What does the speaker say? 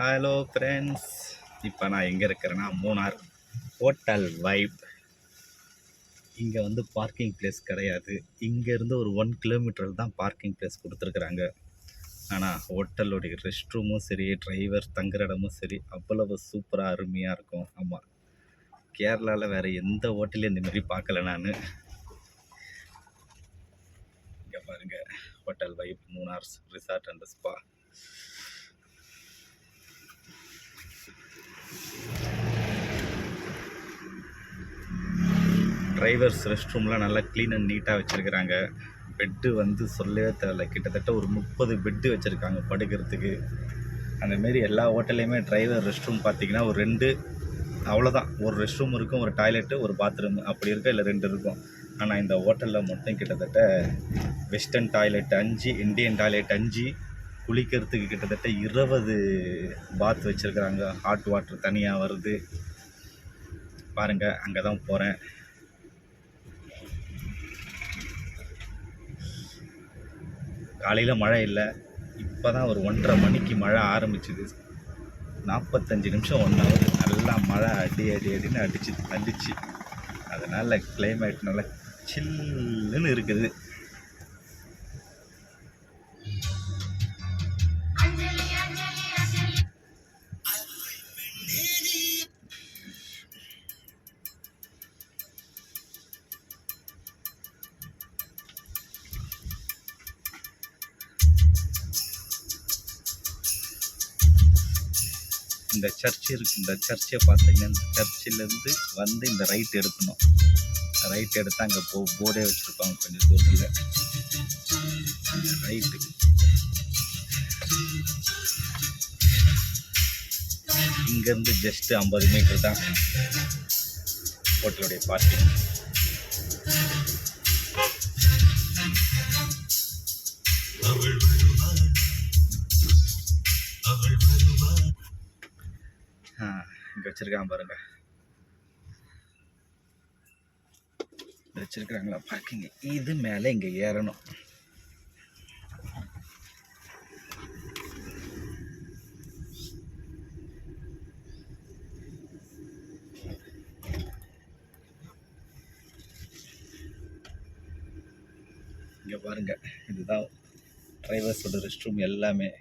Hello friends, இப்போ நான் எங்கே இருக்கிறேன்னா மூணார் ஹோட்டல் வைப். இங்கே வந்து பார்க்கிங் பிளேஸ் கிடையாது. இங்கேருந்து ஒரு 1 கிலோமீட்டர் தான் பார்க்கிங் பிளேஸ் கொடுத்துருக்குறாங்க. ஆனால் ஹோட்டலுடைய ரெஸ்ட் ரூமும் சரி, டிரைவர் தங்குற இடமும் சரி, அவ்வளவு சூப்பராக அருமையாக இருக்கும். ஆமாம், கேரளாவில் வேறு எந்த ஹோட்டலையும் இந்தமாரி பார்க்கல நான். இங்கே பாருங்கள், hotel vibe Munnar resort and spa. Drivers rest ரூம்லாம் நல்லா க்ளீன் அண்ட் நீட்டாக வச்சுருக்குறாங்க. பெட்டு வந்து சொல்லவே தேவையில்ல, கிட்டத்தட்ட ஒரு 30 பெட்டு வச்சுருக்காங்க படுக்கிறதுக்கு. அந்தமாரி எல்லா ஹோட்டல்லையுமே டிரைவர் ரெஸ்ட் ரூம் பார்த்திங்கன்னா ஒரு 2 அவ்வளோதான். ஒரு ரெஸ்ட் ரூம் இருக்கும், ஒரு டாய்லெட்டு, ஒரு பாத்ரூம் அப்படி இருக்கும், இல்லை 2 இருக்கும். ஆனால் இந்த ஹோட்டலில் மட்டும் கிட்டத்தட்ட வெஸ்டர்ன் டாய்லெட் 5, இந்தியன் டாய்லெட் 5, குளிக்கிறதுக்கு கிட்டத்தட்ட 20 பாத் வச்சுருக்குறாங்க. ஹாட் வாட்டர் தனியாக வருது. பாருங்கள், அங்கே தான் போகிறேன். காலையில் மழை இல்லை, இப்போ தான் ஒரு 1:30 மணிக்கு மழை ஆரம்பிச்சுது. 45 நிமிஷம் 1 ஹவர் நல்லா மழை அடின்னு அடிச்சு அதனால் கிளைமேட் நல்லா சில்லுன்னு இருக்குது. இந்த சர்ச் இருக்குது, இந்த சர்ச்சை பார்த்தீங்கன்னா இந்த சர்ச்சிலேருந்து வந்து இந்த ரைட் எடுக்கணும். ரைட் எடுத்தால் அங்கே போர்டே வச்சுருப்பாங்க கொஞ்சம் தூரத்தில். ரைட்டு இங்கேருந்து ஜஸ்ட்டு 50 மீட்டர் தான் ஹோட்டலுடைய பார்க்கிங். இங்கே வச்சுருக்காங்க பாருங்கள், வச்சுருக்குறாங்களா பார்க்கிங். இது மேலே இங்கே ஏறணும். இங்கே பாருங்கள், இதுதான் டிரைவர்ஸோட ரெஸ்ட் ரூம் எல்லாமே.